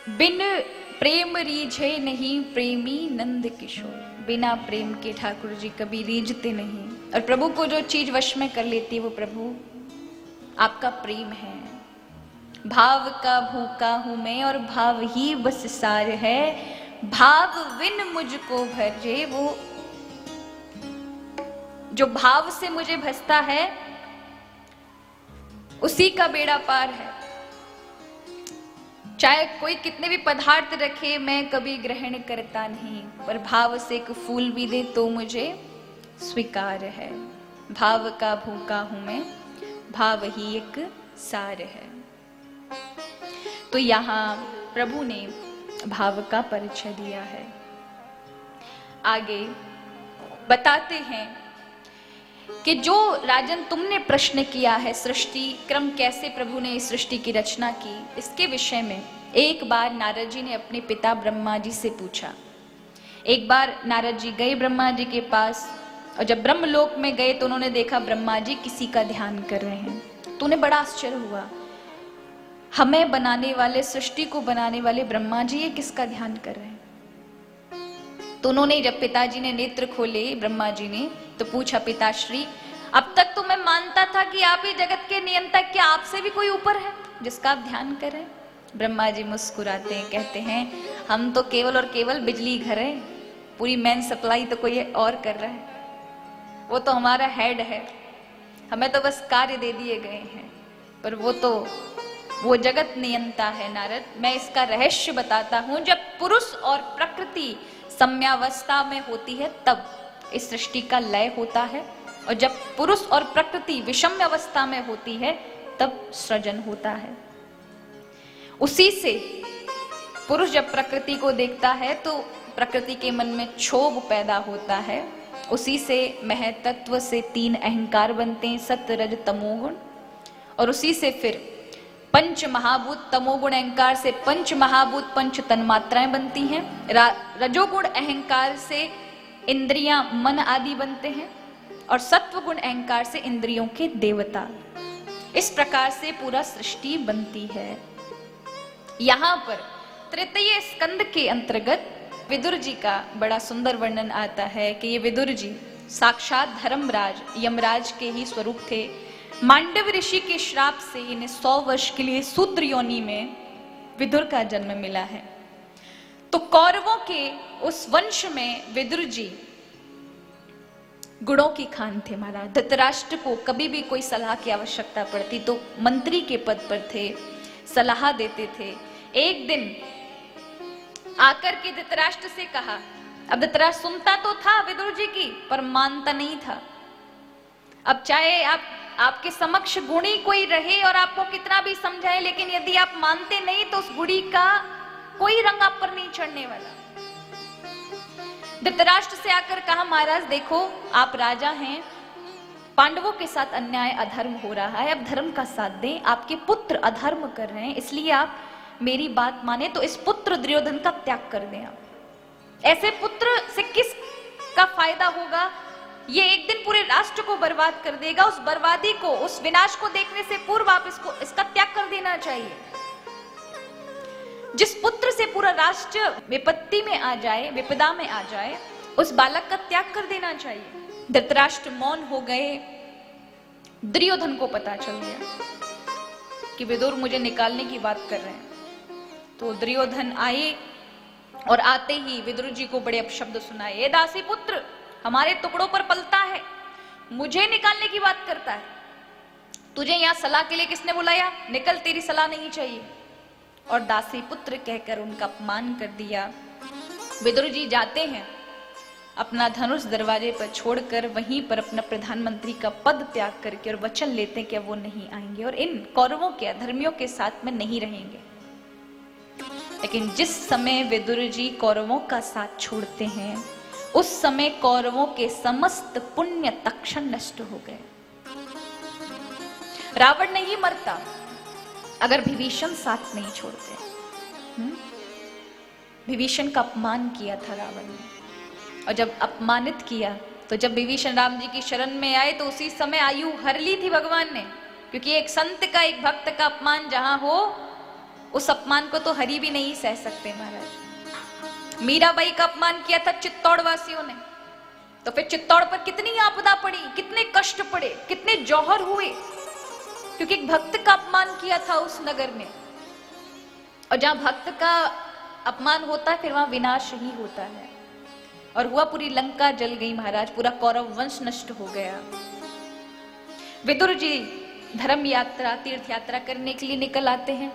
बिन प्रेम रीझे नहीं प्रेमी नंद किशोर। बिना प्रेम के ठाकुर जी कभी रीझते नहीं। और प्रभु को जो चीज वश में कर लेती है वो प्रभु आपका प्रेम है। भाव का भूखा हूं मैं और भाव ही बस सार है। भाव बिन मुझको भजे, वो जो भाव से मुझे भजता है उसी का बेड़ा पार है। चाहे कोई कितने भी पदार्थ रखे मैं कभी ग्रहण करता नहीं, पर भाव से एक फूल भी दे तो मुझे स्वीकार है। भाव का भूखा हूं मैं, भाव ही एक सार है। तो यहां प्रभु ने भाव का परिचय दिया है। आगे बताते हैं कि जो राजन तुमने प्रश्न किया है, सृष्टि क्रम कैसे प्रभु ने इस सृष्टि की रचना की, इसके विषय में एक बार नारद जी ने अपने पिता ब्रह्मा जी से पूछा। एक बार नारद जी गए ब्रह्मा जी के पास, और जब ब्रह्मलोक में गए तो उन्होंने देखा ब्रह्मा जी किसी का ध्यान कर रहे हैं। तो उन्हें बड़ा आश्चर्य हुआ, हमें बनाने वाले, सृष्टि को बनाने वाले ब्रह्मा जी ये किसका ध्यान कर रहे हैं। तो उन्होंने, जब पिताजी ने नेत्र खोले ब्रह्मा जी ने, तो पूछा, पिताश्री अब तक तो मैं मानता था कि आप ही जगत के नियंत्रक, क्या आपसे भी कोई ऊपर है जिसका आप ध्यान करें। ब्रह्मा जी मुस्कुराते हैं, कहते हैं हम तो केवल और केवल बिजली घर है, पूरी मेन सप्लाई तो कोई और कर रहा है, वो तो हमारा हेड है, हमें तो बस कार्य दे दिए गए हैं, पर वो जगत नियंता है। नारद, मैं इसका रहस्य बताता हूं। जब पुरुष और प्रकृति सम्यावस्था में होती है तब इस सृष्टि का लय होता है, और जब पुरुष और प्रकृति विषम अवस्था में होती है तब सृजन होता है। उसी से पुरुष जब प्रकृति को देखता है तो प्रकृति के मन में क्षोभ पैदा होता है। उसी से महतत्व से 3 अहंकार बनते हैं, सत्व रज तमोगुण, और उसी से फिर पंच महाभूत, तमोगुण अहंकार से पंच महाभूत, पंच तन्मात्राएं बनती हैं। रजोगुण अहंकार से इंद्रियां, मन आदि बनते हैं, और सत्वगुण अहंकार से इंद्रियों के देवता। इस प्रकार से पूरा सृष्टि बनती है। यहां पर तृतीय स्कंद के अंतर्गत विदुर जी का बड़ा सुंदर वर्णन आता है कि ये विदुर जी साक्षात धर्मराज यमराज के ही स्वरूप थे। मांडव ऋषि के श्राप से इन्हें 100 वर्ष के लिए शूद्र योनि में विदुर का जन्म मिला है। तो कौरवों के उस वंश में विदुर जी गुणों की खान थे महाराज। धृतराष्ट्र को कभी भी कोई सलाह की आवश्यकता पड़ती तो मंत्री के पद पर थे, सलाह देते थे। एक दिन आकर के धृतराष्ट्र से कहा, अब धृतराष्ट्र सुनता तो था विदुर जी की, पर मानता नहीं था। अब चाहे आपके समक्ष गुणी कोई रहे और आपको कितना भी समझाए, लेकिन यदि आप मानते नहीं तो उस गुणी का कोई रंग आप पर नहीं चढ़ने वाला। धृतराष्ट्र से आकर कहा, महाराज देखो आप राजा हैं, पांडवों के साथ अन्याय अधर्म हो रहा है, अब धर्म का साथ दें। आपके पुत्र अधर्म कर रहे हैं, इसलिए आप मेरी बात माने तो इस पुत्र दुर्योधन का त्याग कर दें। आप ऐसे पुत्र से किस का फायदा होगा, ये एक दिन पूरे राष्ट्र को बर्बाद कर देगा। उस बर्बादी को, उस विनाश को देखने से पूर्व आप इसका त्याग कर देना चाहिए। जिस पुत्र से पूरा राष्ट्र विपत्ति में आ जाए, विपदा में आ जाए, उस बालक का त्याग कर देना चाहिए। धृतराष्ट्र मौन हो गए। दुर्योधन को पता चल गया कि विदुर मुझे निकालने की बात कर रहे हैं। तो दुर्योधन आए और आते ही विदुर जी को बड़े अपशब्द सुनाए। ए दासी पुत्र, हमारे टुकड़ों पर पलता है, मुझे निकालने की बात करता है। तुझे यहां सलाह के लिए किसने बुलाया? निकल, तेरी सलाह नहीं चाहिए। और दासी पुत्र कहकर उनका अपमान कर दिया। विदुर जी जाते हैं, अपना धनुष दरवाजे पर छोड़कर वहीं पर अपना प्रधानमंत्री का पद त्याग करके, और वचन लेते हैं कि अब वो नहीं आएंगे और इन कौरवों के अधर्मियों के साथ में नहीं रहेंगे। लेकिन जिस समय विदुर जी कौरवों का साथ छोड़ते हैं, उस समय कौरवों के समस्त पुण्य तक्षण नष्ट हो गए। रावण नहीं मरता अगर विभीषण साथ नहीं छोड़ते। विभीषण का अपमान किया था रावण ने, और जब अपमानित किया तो जब विभीषण राम जी की शरण में आए तो उसी समय आयु हर ली थी भगवान ने, क्योंकि एक संत का, एक भक्त का अपमान जहां हो उस अपमान को तो हरि भी नहीं सह सकते महाराज। मीराबाई का अपमान किया था चित्तौड़ वासियों ने, तो फिर चित्तौड़ पर कितनी आपदा पड़ी, कितने कष्ट पड़े, कितने जौहर हुए, क्योंकि एक भक्त का अपमान किया था उस नगर में। और जहां भक्त का अपमान होता है फिर वहां विनाश ही होता है। और हुआ, पूरी लंका जल गई महाराज, पूरा कौरव वंश नष्ट हो गया। विदुर जी धर्म यात्रा, तीर्थ यात्रा करने के लिए निकल आते हैं।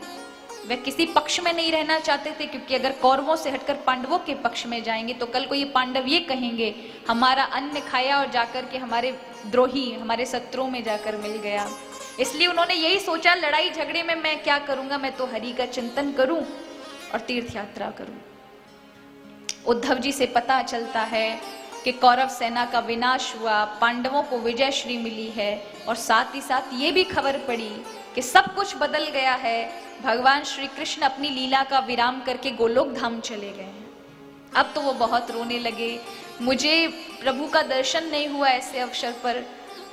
वे किसी पक्ष में नहीं रहना चाहते थे, क्योंकि अगर कौरवों से हटकर पांडवों के पक्ष में जाएंगे तो कल को ये पांडव ये कहेंगे हमारा अन्न खाया और जाकर के हमारे द्रोही, हमारे शत्रुओं में जाकर मिल गया। इसलिए उन्होंने यही सोचा, लड़ाई झगड़े में मैं क्या करूंगा, मैं तो हरि का चिंतन करूं और तीर्थ यात्रा करूं। उद्धव जी से पता चलता है कि कौरव सेना का विनाश हुआ, पांडवों को विजय श्री मिली है, और साथ ही साथ ये भी खबर पड़ी कि सब कुछ बदल गया है। भगवान श्री कृष्ण अपनी लीला का विराम करके गोलोक धाम चले गए हैं। अब तो वो बहुत रोने लगे, मुझे प्रभु का दर्शन नहीं हुआ ऐसे अवसर पर,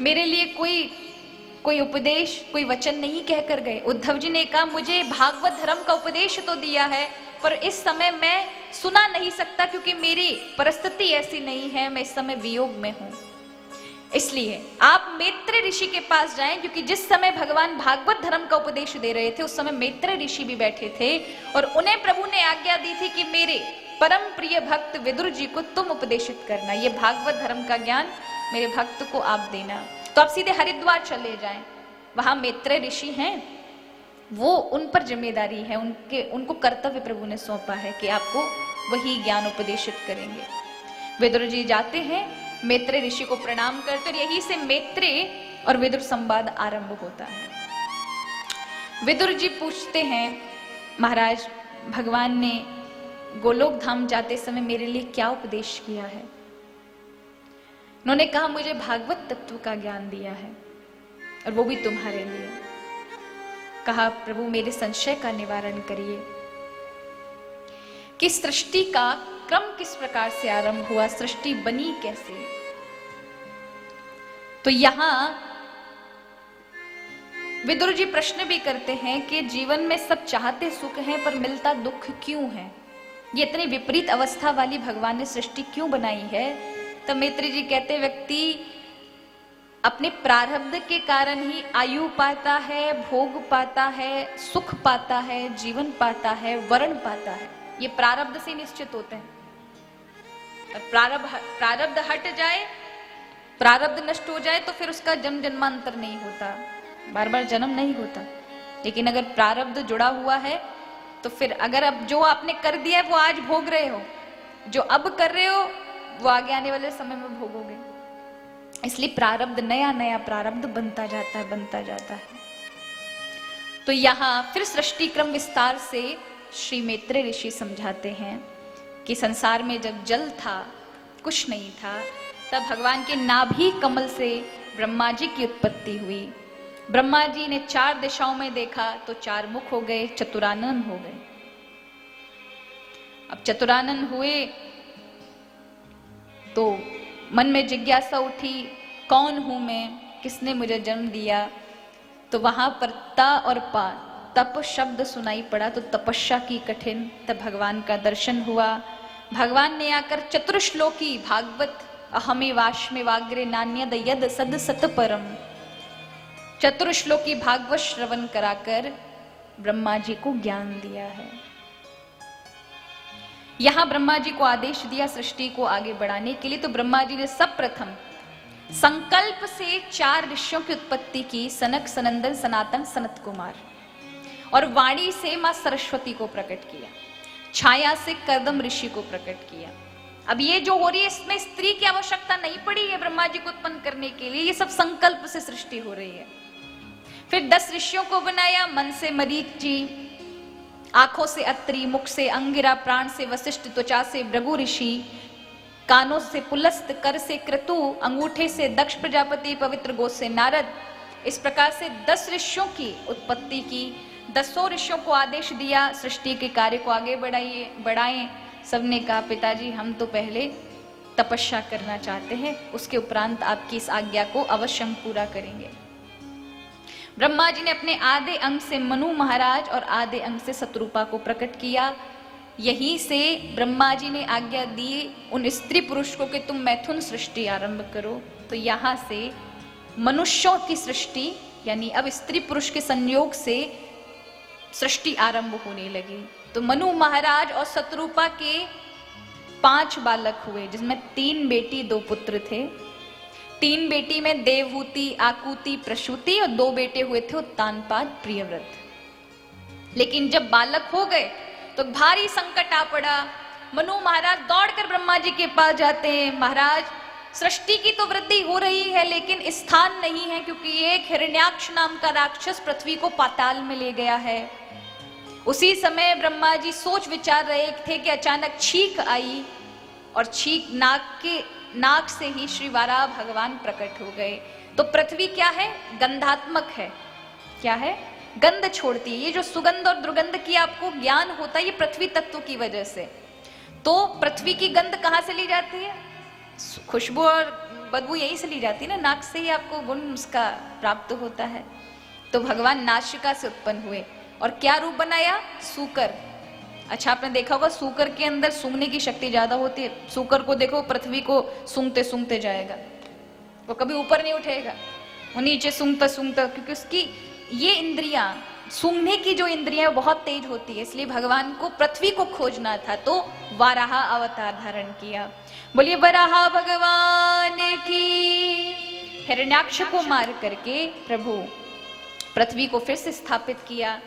मेरे लिए कोई उपदेश, कोई वचन नहीं कहकर गए। उद्धव जी ने कहा, मुझे भागवत धर्म का उपदेश तो दिया है, पर इस समय मैं सुना नहीं सकता, क्योंकि मेरी परिस्थिति ऐसी नहीं है, मैं इस समय वियोग में हूं। इसलिए आप मैत्रेय ऋषि के पास जाएं, क्योंकि जिस समय भगवान भागवत धर्म का उपदेश दे रहे थे उस समय मैत्रेय ऋषि भी बैठे थे, और उन्हें प्रभु ने आज्ञा दी थी कि मेरे परम प्रिय भक्त विदुर जी को तुम उपदेशित करना, ये भागवत धर्म का ज्ञान मेरे भक्त को आप देना। तो आप सीधे हरिद्वार चले जाएं, वहां मैत्रेय ऋषि हैं, वो उन पर जिम्मेदारी है, उनको कर्तव्य प्रभु ने सौंपा है कि आपको वही ज्ञान उपदेशित करेंगे। विदुर जी जाते हैं, मैत्रेय ऋषि को प्रणाम करते, और यही से मैत्रेय और विदुर संवाद आरंभ होता है। विदुर जी पूछते हैं, महाराज भगवान ने गोलोक धाम जाते समय मेरे लिए क्या उपदेश किया है? उन्होंने कहा, मुझे भागवत तत्व का ज्ञान दिया है, और वो भी तुम्हारे लिए। कहा, प्रभु मेरे संशय का निवारण करिए कि सृष्टि का क्रम किस प्रकार से आरंभ हुआ, सृष्टि बनी कैसे। तो यहां विदुर जी प्रश्न भी करते हैं कि जीवन में सब चाहते सुख हैं पर मिलता दुख क्यों है, ये इतनी विपरीत अवस्था वाली भगवान ने सृष्टि क्यों बनाई है। तो मैत्रेय जी कहते, व्यक्ति अपने प्रारब्ध के कारण ही आयु पाता है, भोग पाता है, सुख पाता है, जीवन पाता है, वर्ण पाता है, ये प्रारब्ध से निश्चित होते हैं। प्रारब्ध हट जाए, प्रारब्ध नष्ट हो जाए तो फिर उसका जन्म जन्मांतर नहीं होता, बार बार जन्म नहीं होता। लेकिन अगर प्रारब्ध जुड़ा हुआ है तो फिर अगर अब जो आपने कर दिया है वो आज भोग रहे हो, जो अब कर रहे हो वो आगे आने वाले समय में भोगोगे। इसलिए प्रारब्ध, नया नया प्रारब्ध बनता जाता है। तो यहां फिर सृष्टि क्रम विस्तार से श्री मैत्रेय ऋषि समझाते हैं कि संसार में जब जल था, कुछ नहीं था, तब भगवान के नाभि कमल से ब्रह्मा जी की उत्पत्ति हुई। ब्रह्मा जी ने 4 दिशाओं में देखा तो 4 मुख हो गए, चतुरानन हो गए। अब चतुरानन हुए तो मन में जिज्ञासा उठी, कौन हूं मैं, किसने मुझे जन्म दिया। तो वहां पर ता और पा, तप शब्द सुनाई पड़ा, तो तपस्या की कठिन, तब भगवान का दर्शन हुआ। भगवान ने आकर चतुर्श्लोकी भागवत अहमे वाष्मे वाग्रे नान्यद यद सद सत परम, चतुर्श्लोकी भागवत श्रवण कराकर ब्रह्मा जी को ज्ञान दिया है। यहां ब्रह्मा जी को आदेश दिया सृष्टि को आगे बढ़ाने के लिए। तो ब्रह्मा जी ने सब प्रथम संकल्प से 4 ऋषियों की उत्पत्ति की, सनक, सनंदन, सनातन, सनत कुमार, और वाणी से मां सरस्वती को प्रकट किया, छाया से कर्दम ऋषि को प्रकट किया। अब ये जो हो रही है इसमें स्त्री की आवश्यकता नहीं पड़ी है ब्रह्मा जी को उत्पन्न करने के लिए, ये सब संकल्प से सृष्टि हो रही है। फिर 10 ऋषियों को बनाया, मन से मरीचि, आंखों से अत्रि, मुख से अंगिरा, प्राण से वशिष्ठ, त्वचा से भृगु ऋषि, कानों से पुलस्त, कर से क्रतु, अंगूठे से दक्ष प्रजापति, पवित्र गोद से नारद। इस प्रकार से 10 ऋषियों की उत्पत्ति की। 10 ऋषियों को आदेश दिया सृष्टि के कार्य को आगे बढ़ाएं। सबने कहा, पिताजी हम तो पहले तपस्या करना चाहते हैं, उसके उपरांत आपकी इस आज्ञा को अवश्य हम पूरा करेंगे। ब्रह्मा जी ने अपने आधे अंग से मनु महाराज और आधे अंग से शत्रुपा को प्रकट किया। यहीं से ब्रह्मा जी ने आज्ञा दी उन स्त्री पुरुष को कि तुम मैथुन सृष्टि आरंभ करो। तो यहाँ से मनुष्यों की सृष्टि यानी अब स्त्री पुरुष के संयोग से सृष्टि आरंभ होने लगी। तो मनु महाराज और शत्रुपा के 5 बालक हुए, जिसमें 3 बेटी 2 पुत्र थे। 3 बेटी में देवहूति, आकुति, प्रसूति और 2 बेटे हुए थे उत्तानपाद, प्रियव्रत। लेकिन जब बालक हो गए तो भारी संकट आ पड़ा। मनु महाराज दौड़कर ब्रह्मा जी के पास जाते हैं, महाराज सृष्टि की तो वृद्धि हो रही है लेकिन स्थान नहीं है, क्योंकि एक हिरण्याक्ष नाम का राक्षस पृथ्वी को पाताल में ले गया है। उसी समय ब्रह्मा जी सोच विचार रहे थे कि अचानक छींक आई और छींक नाक से ही श्री वाराह भगवान प्रकट हो गए। तो पृथ्वी क्या है? गंधात्मक है। क्या है? गंध छोड़ती है। ये जो सुगंध और दुर्गंध की आपको ज्ञान होता है ये पृथ्वी तत्व की वजह से। तो पृथ्वी की गंध कहाँ से ली जाती है? खुशबू और बदबू यहीं से ली जाती है ना, नाक से ही आपको गुण उसका प्राप्त होता है। तो भगवान नासिका से उत्पन्न हुए और क्या रूप बनाया? सूकर। अच्छा, आपने देखा होगा सूकर के अंदर सूंघने की शक्ति ज्यादा होती है। सूकर को देखो, पृथ्वी को सूंघते सूंघते जाएगा, वो कभी ऊपर नहीं उठेगा, वो नीचे सूंघता सूंघता, क्योंकि उसकी ये इंद्रियां, सूंघने की जो इंद्रियां बहुत तेज होती है। इसलिए भगवान को पृथ्वी को खोजना था तो वाराह अवतार धारण किया। बोलिए वराह भगवान की। हिरण्याक्ष को मार करके प्रभु पृथ्वी को फिर से स्थापित किया।